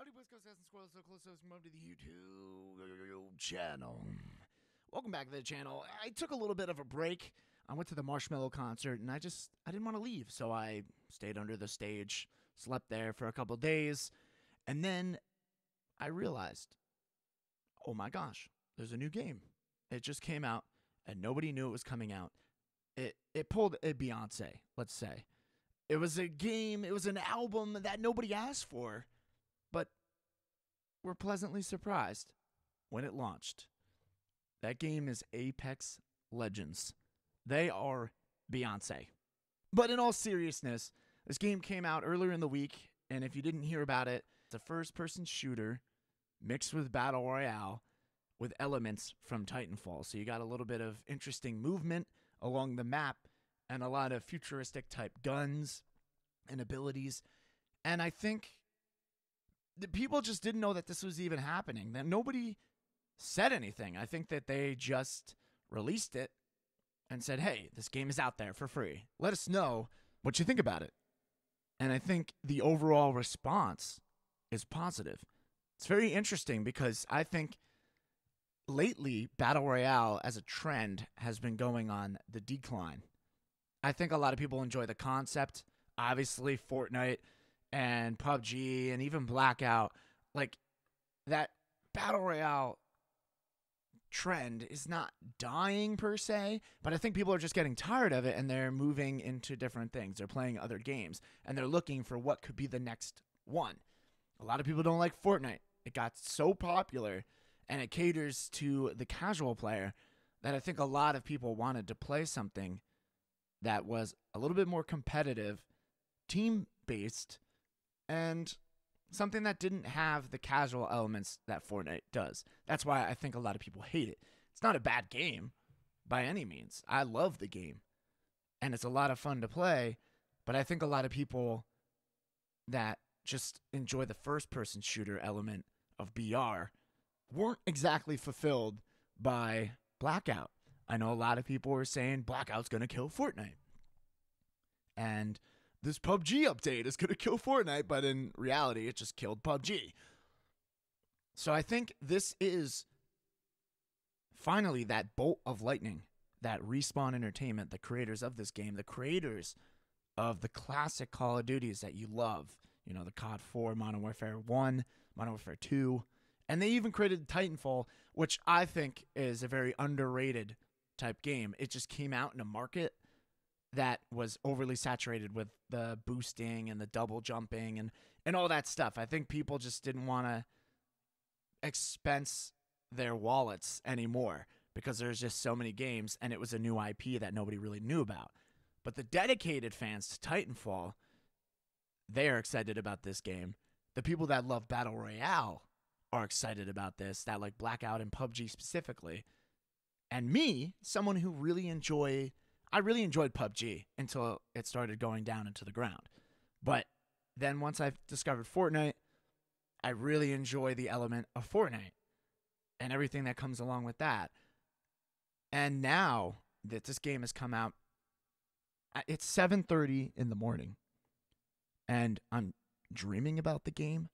Howdy, West Coast and Squirrels, so close to come over to the YouTube channel. Welcome back to the channel. I took a little bit of a break. I went to the Marshmello concert, and I didn't want to leave, so I stayed under the stage, slept there for a couple days, and then I realized, oh my gosh, there's a new game. It just came out, and nobody knew it was coming out. It pulled a Beyonce, let's say. It was a game, it was an album that nobody asked for, but we're pleasantly surprised when it launched. That game is Apex Legends. They are Beyonce. But in all seriousness, this game came out earlier in the week, and if you didn't hear about it, it's a first-person shooter mixed with Battle Royale with elements from Titanfall. So you got a little bit of interesting movement along the map and a lot of futuristic type guns and abilities. And I think the people just didn't know that this was even happening, that nobody said anything. I think that they just released it and said, hey, this game is out there for free. Let us know what you think about it. And I think the overall response is positive. It's very interesting because I think lately Battle Royale as a trend has been going on the decline. I think a lot of people enjoy the concept. Obviously, Fortnite and PUBG and even Blackout, like that Battle Royale trend is not dying per se, but I think people are just getting tired of it and they're moving into different things. They're playing other games and they're looking for what could be the next one. A lot of people don't like Fortnite. It got so popular and it caters to the casual player that I think a lot of people wanted to play something that was a little bit more competitive, team-based, and something that didn't have the casual elements that Fortnite does. That's why I think a lot of people hate it. It's not a bad game by any means. I love the game, and it's a lot of fun to play, but I think a lot of people that just enjoy the first-person shooter element of BR weren't exactly fulfilled by Blackout. I know a lot of people were saying Blackout's going to kill Fortnite. And this PUBG update is going to kill Fortnite, but in reality, it just killed PUBG. So I think this is finally that bolt of lightning that Respawn Entertainment, the creators of this game, the creators of the classic Call of Duties that you love, you know, the COD 4, Modern Warfare 1, Modern Warfare 2, and they even created Titanfall, which I think is a very underrated type game. It just came out in a market that was overly saturated with the boosting and the double jumping and all that stuff. I think people just didn't want to expense their wallets anymore because there's just so many games and it was a new IP that nobody really knew about. But the dedicated fans to Titanfall, they are excited about this game. The people that love Battle Royale are excited about this, that like Blackout and PUBG specifically. And me, someone who I really enjoyed PUBG until it started going down into the ground. But then once I discovered Fortnite, I really enjoy the element of Fortnite and everything that comes along with that. And now that this game has come out, it's 7:30 in the morning, and I'm dreaming about the game.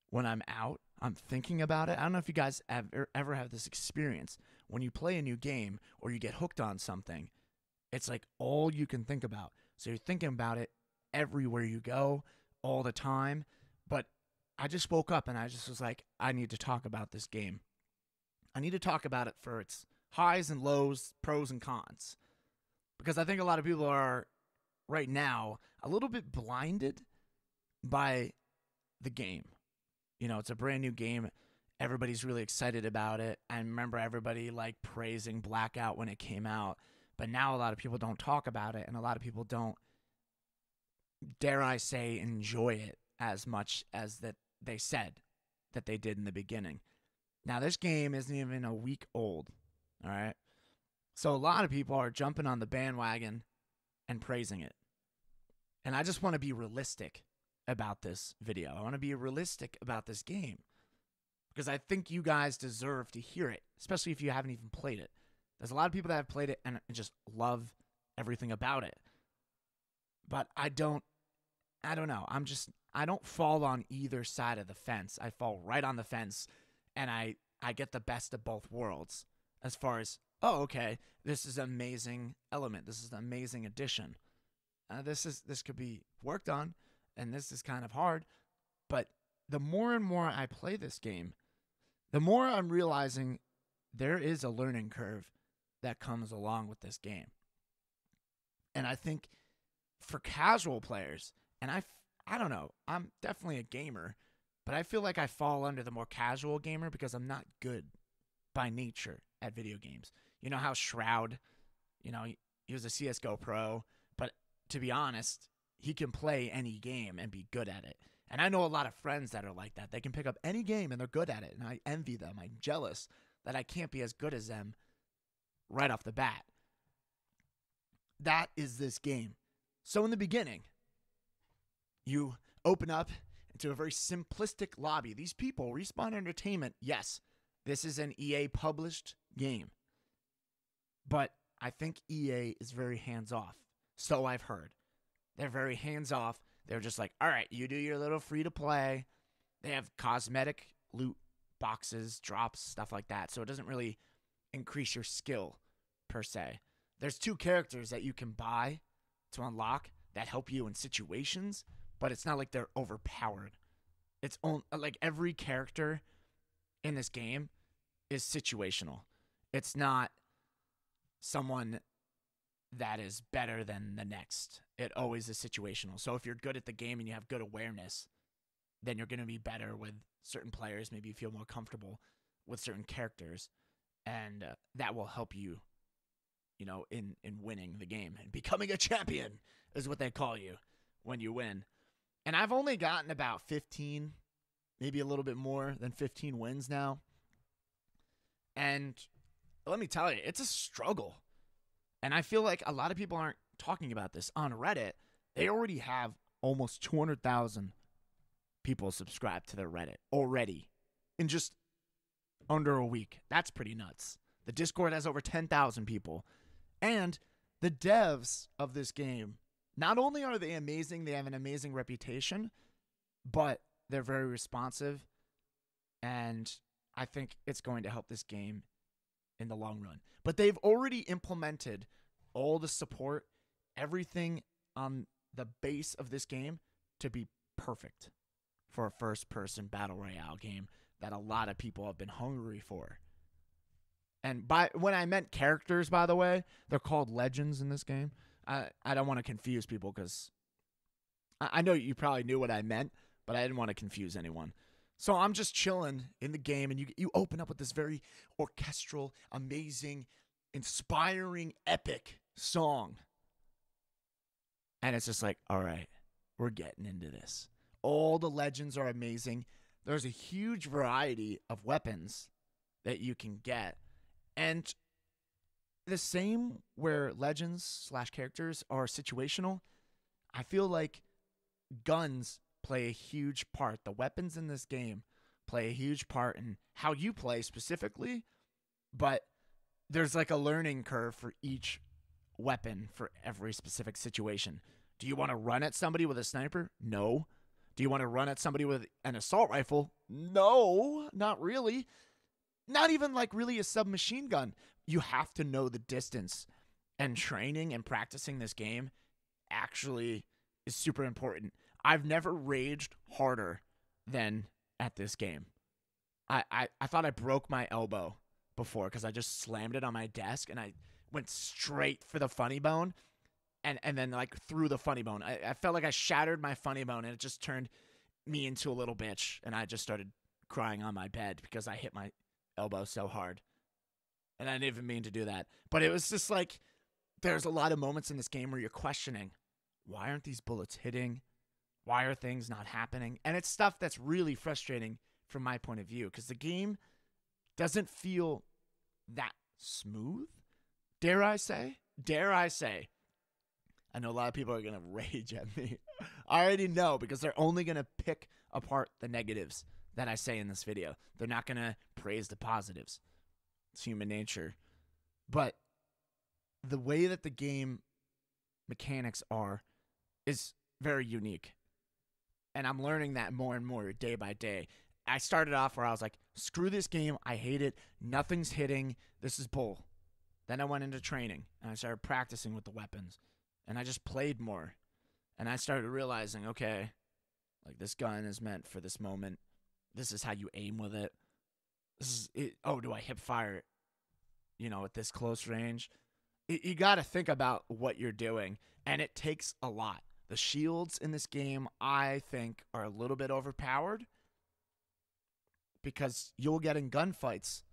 When I'm out, I'm thinking about it. I don't know if you guys ever have this experience. When you play a new game or you get hooked on something, it's like all you can think about. So you're thinking about it everywhere you go, all the time. But I just woke up and I just was like, I need to talk about this game. I need to talk about it for its highs and lows, pros and cons. Because I think a lot of people are, right now, a little bit blinded by the game. You know, it's a brand new game. Everybody's really excited about it. I remember everybody like praising Blackout when it came out. But now a lot of people don't talk about it, and a lot of people don't, dare I say, enjoy it as much as that they said that they did in the beginning. Now, this game isn't even a week old, all right? So a lot of people are jumping on the bandwagon and praising it. And I just want to be realistic about this video. I want to be realistic about this game because I think you guys deserve to hear it, especially if you haven't even played it. There's a lot of people that have played it and just love everything about it. But I don't know. I don't fall on either side of the fence. I fall right on the fence, and I get the best of both worlds as far as, oh, okay, this is an amazing element. This is an amazing addition. This could be worked on, and this is kind of hard. But the more and more I play this game, the more I'm realizing there is a learning curve that comes along with this game. And I think for casual players, and I don't know, I'm definitely a gamer, but I feel like I fall under the more casual gamer because I'm not good by nature at video games. You know how Shroud, he was a CSGO pro, but to be honest, he can play any game and be good at it. And I know a lot of friends that are like that. They can pick up any game and they're good at it, and I envy them. I'm jealous that I can't be as good as them right off the bat. That is this game. So in the beginning, you open up into a very simplistic lobby. These people, Respawn Entertainment, yes, this is an EA published game. But I think EA is very hands-off. So I've heard. They're very hands-off. They're just like, all right, you do your little free-to-play. They have cosmetic loot boxes, drops, stuff like that. So it doesn't really increase your skill, per se. There's 2 characters that you can buy to unlock that help you in situations, but it's not like they're overpowered. It's like every character in this game is situational. It's not someone that is better than the next. It always is situational. So if you're good at the game and you have good awareness, then you're going to be better with certain players. Maybe you feel more comfortable with certain characters, and that will help you, in winning the game. And becoming a champion is what they call you when you win. And I've only gotten about 15, maybe a little bit more than 15 wins now. And let me tell you, it's a struggle. And I feel like a lot of people aren't talking about this. On Reddit, they already have almost 200,000 people subscribed to their Reddit already in just under a week. That's pretty nuts. The Discord has over 10,000 people. And the devs of this game, not only are they amazing, they have an amazing reputation, but they're very responsive. And I think it's going to help this game in the long run. But they've already implemented all the support, everything on the base of this game to be perfect for a first-person Battle Royale game that a lot of people have been hungry for. And when I meant characters, by the way, they're called legends in this game. I don't want to confuse people because I know you probably knew what I meant, but I didn't want to confuse anyone. So I'm just chilling in the game, and you open up with this very orchestral, amazing, inspiring, epic song. And it's just like, all right, we're getting into this. All the legends are amazing. There's a huge variety of weapons that you can get. And the same where legends / characters are situational, I feel like guns play a huge part. The weapons in this game play a huge part in how you play specifically, but there's like a learning curve for each weapon for every specific situation. Do you want to run at somebody with a sniper? No. Do you want to run at somebody with an assault rifle? No, not really. Not even like really a submachine gun. You have to know the distance, and training and practicing this game actually is super important. I've never raged harder than at this game. I thought I broke my elbow before because I just slammed it on my desk and I went straight for the funny bone and then like through the funny bone. I felt like I shattered my funny bone and it just turned me into a little bitch, and I just started crying on my bed because I hit my elbow so hard. And I didn't even mean to do that. But it was just like, there's a lot of moments in this game where you're questioning, why aren't these bullets hitting? Why are things not happening? And it's stuff that's really frustrating from my point of view because the game doesn't feel that smooth. Dare I say? I know a lot of people are going to rage at me. I already know because they're only going to pick apart the negatives that I say in this video. They're not going to praise the positives. It's human nature. But the way that the game mechanics are is very unique. And I'm learning that more and more day by day. I started off where I was like, screw this game. I hate it. Nothing's hitting. This is bull. Then I went into training, and I started practicing with the weapons. And I just played more. And I started realizing, okay, like this gun is meant for this moment. This is how you aim with it. This is it. Oh, do I hip fire it, at this close range? You got to think about what you're doing, and it takes a lot. The shields in this game, I think, are a little bit overpowered because you'll get in gunfights,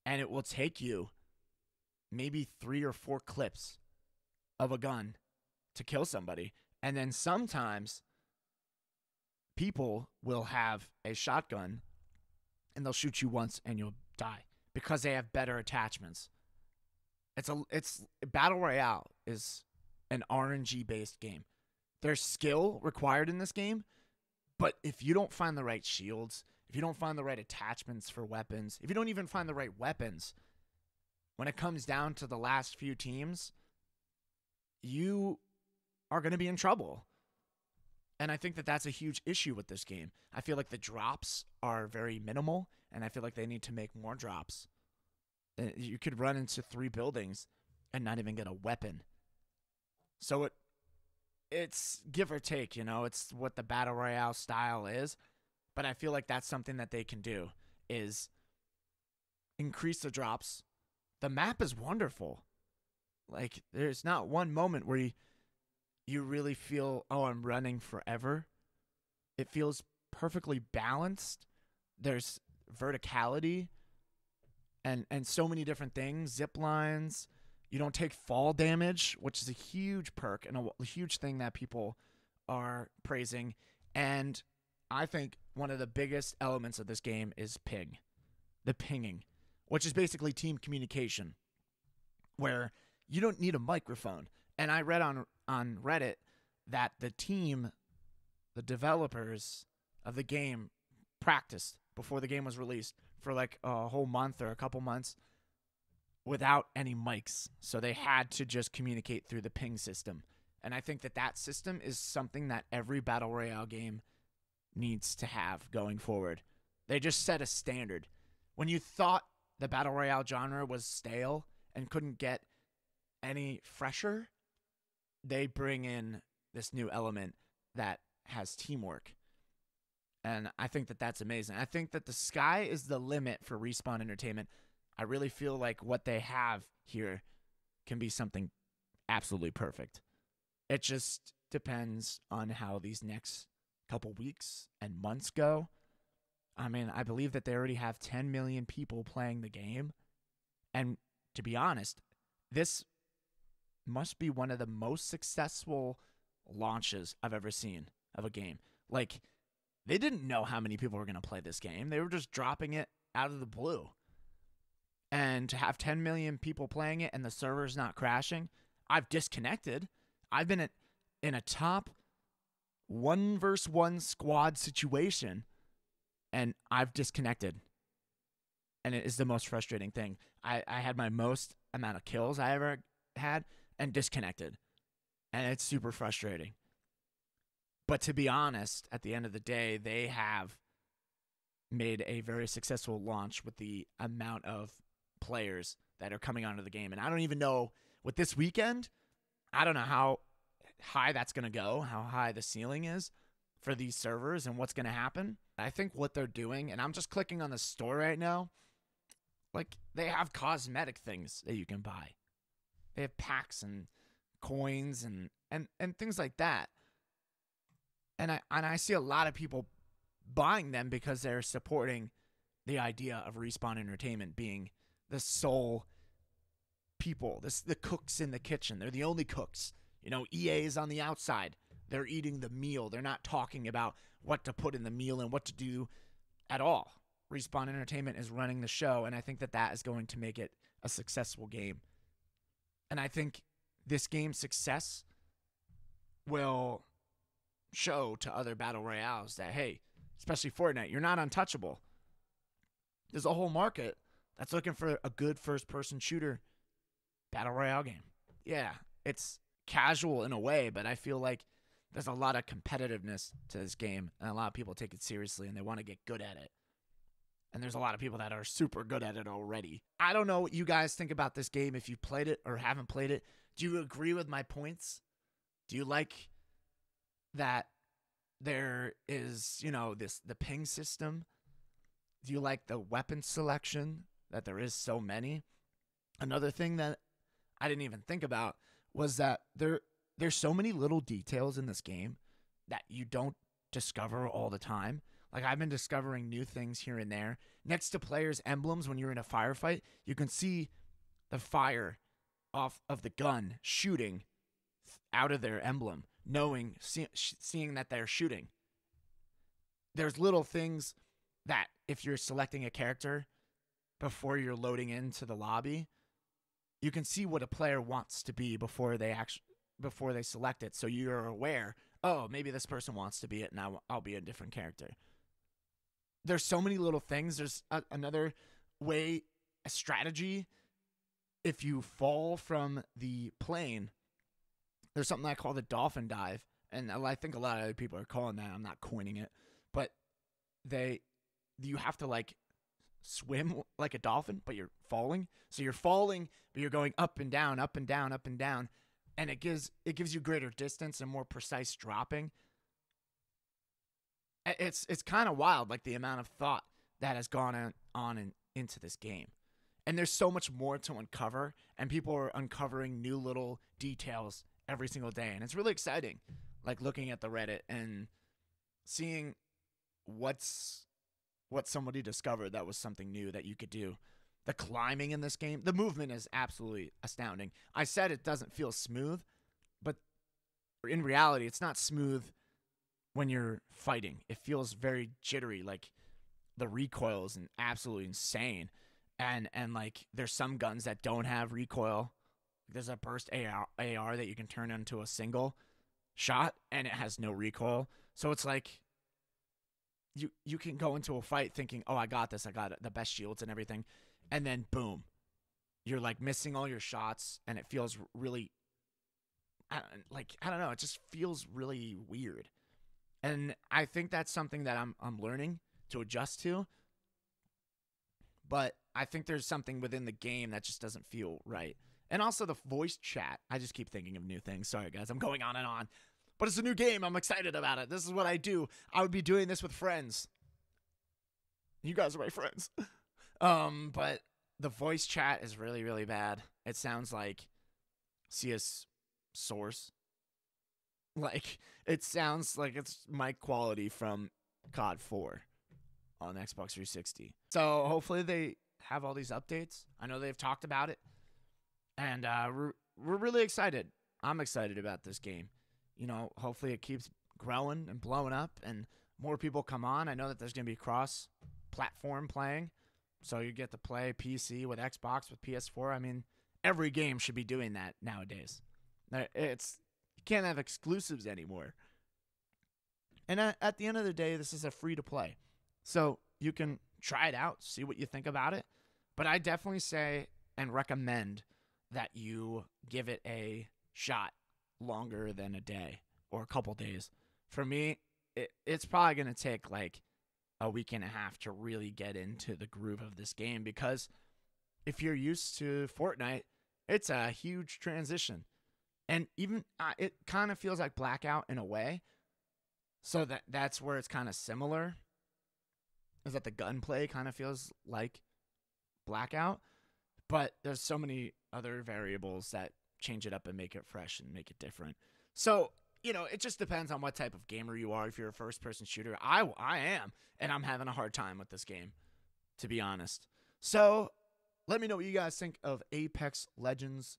and it will take you maybe 3 or 4 clips of a gun to kill somebody. And then sometimes people will have a shotgun, and they'll shoot you once, and you'll die because they have better attachments. It's Battle Royale is an RNG based game. There's skill required in this game, but if you don't find the right shields, if you don't find the right attachments for weapons, if you don't even find the right weapons, when it comes down to the last few teams, you are going to be in trouble. And I think that that's a huge issue with this game. I feel like the drops are very minimal, and I feel like they need to make more drops. You could run into 3 buildings and not even get a weapon. So it's give or take, it's what the Battle Royale style is. But I feel like that's something that they can do, is increase the drops. The map is wonderful. Like, there's not one moment where you really feel, oh, I'm running forever. It feels perfectly balanced. There's verticality and so many different things. Zip lines. You don't take fall damage, which is a huge perk and a huge thing that people are praising. And I think one of the biggest elements of this game is the pinging, which is basically team communication, where you don't need a microphone. And I read on Reddit that the developers of the game practiced before the game was released for like a whole month or a couple months without any mics. So they had to just communicate through the ping system. And I think that system is something that every Battle Royale game needs to have going forward. They just set a standard. When you thought the Battle Royale genre was stale and couldn't get any fresher, they bring in this new element that has teamwork. And I think that that's amazing. I think that the sky is the limit for Respawn Entertainment. I really feel like what they have here can be something absolutely perfect. It just depends on how these next couple weeks and months go. I mean, I believe that they already have 10 million people playing the game. And to be honest, this must be one of the most successful launches I've ever seen of a game. Like, they didn't know how many people were going to play this game. They were just dropping it out of the blue. And to have 10 million people playing it and the server's not crashing, I've disconnected. I've been in a top 1v1 squad situation, and I've disconnected. And it is the most frustrating thing. I had my most amount of kills I ever had and disconnected. And it's super frustrating. But to be honest, at the end of the day, they have made a very successful launch with the amount of players that are coming onto the game. And I don't even know, with this weekend, I don't know how high that's going to go, how high the ceiling is for these servers and what's going to happen. I think what they're doing, and I'm just clicking on the store right now, like, they have cosmetic things that you can buy. They have packs and coins and things like that. And I see a lot of people buying them because they're supporting the idea of Respawn Entertainment being the sole people, the cooks in the kitchen. They're the only cooks. EA is on the outside. They're eating the meal. They're not talking about what to put in the meal and what to do at all. Respawn Entertainment is running the show, and I think that is going to make it a successful game. And I think this game's success will show to other Battle Royales that, hey, especially Fortnite, you're not untouchable. There's a whole market that's looking for a good first-person shooter Battle Royale game. Yeah, it's casual in a way, but I feel like there's a lot of competitiveness to this game, and a lot of people take it seriously and they want to get good at it. And there's a lot of people that are super good at it already. I don't know what you guys think about this game, if you played it or haven't played it. Do you agree with my points? Do you like that there is, the ping system? Do you like the weapon selection, that there is so many? Another thing that I didn't even think about was that there's so many little details in this game that you don't discover all the time. Like, I've been discovering new things here and there. Next to players' emblems, when you're in a firefight, you can see the fire off of the gun shooting out of their emblem, seeing that they're shooting. There's little things that if you're selecting a character before you're loading into the lobby, you can see what a player wants to be before they select it. So you're aware, oh, maybe this person wants to be it, and I'll be a different character. There's so many little things. There's another way, a strategy. If you fall from the plane, there's something I call the dolphin dive. And I think a lot of other people are calling that. I'm not coining it. But you have to like swim like a dolphin, but you're falling. So you're falling, but you're going up and down, up and down, up and down. And it gives you greater distance and more precise dropping. It's kind of wild, like the amount of thought that has gone on into this game. And there's so much more to uncover, and people are uncovering new little details every single day. And it's really exciting, like looking at the Reddit and seeing what somebody discovered that was something new that you could do. The climbing in this game, the movement is absolutely astounding. I said it doesn't feel smooth, but in reality, it's not smooth when you're fighting. It feels very jittery, like the recoil is absolutely insane. And like there's some guns that don't have recoil. There's a burst AR that you can turn into a single shot, and it has no recoil. So it's like you can go into a fight thinking, oh, I got this. I got the best shields and everything. And then boom, you're like missing all your shots, and it feels really I don't know. It just feels really weird. And I think that's something that I'm learning to adjust to. But I think there's something within the game that just doesn't feel right. And also the voice chat. I just keep thinking of new things. Sorry, guys. I'm going on and on. But it's a new game. I'm excited about it. This is what I do. I would be doing this with friends. You guys are my friends. But the voice chat is really, really bad. It sounds like CS Source. Like, it sounds like it's mic quality from COD 4 on Xbox 360. So hopefully they have all these updates. I know they've talked about it. And we're really excited. I'm excited about this game. Hopefully it keeps growing and blowing up and more people come on. I know that there's going to be cross-platform playing. So you get to play PC with Xbox, with PS4. I mean, every game should be doing that nowadays. You can't have exclusives anymore. And at the end of the day, this is a free-to-play. So you can try it out, see what you think about it. But I definitely say and recommend that you give it a shot longer than a day or a couple days. For me, it's probably going to take like a week and a half to really get into the groove of this game, because if you're used to Fortnite, it's a huge transition. And even it kind of feels like Blackout in a way. So that's where it's kind of similar. Is that the gunplay kind of feels like Blackout. But there's so many other variables that change it up and make it fresh and make it different. So, it just depends on what type of gamer you are. If you're a first-person shooter, I am. And I'm having a hard time with this game, to be honest. So, let me know what you guys think of Apex Legends.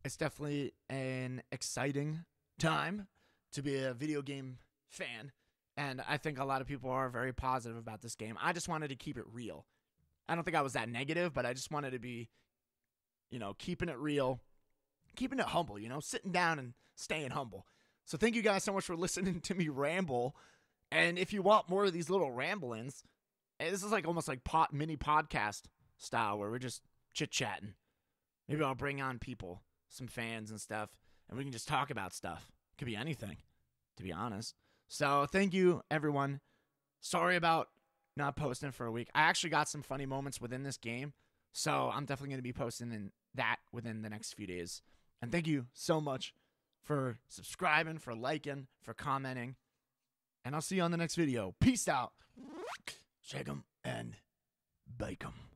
It's definitely an exciting time to be a video game fan. And I think a lot of people are very positive about this game. I just wanted to keep it real. I don't think I was that negative, but I just wanted to be, keeping it real, keeping it humble, sitting down and staying humble. So thank you guys so much for listening to me ramble. And if you want more of these little ramblings, this is like almost like mini podcast style where we're just chit-chatting. Maybe I'll bring on people, some fans and stuff, and we can just talk about stuff. It could be anything. to be honest. So thank you, everyone. Sorry about not posting for a week. I actually got some funny moments within this game, so I'm definitely going to be posting in that within the next few days. And thank you so much for subscribing, for liking, for commenting. And I'll see you on the next video. Peace out. Shake 'em and bake 'em.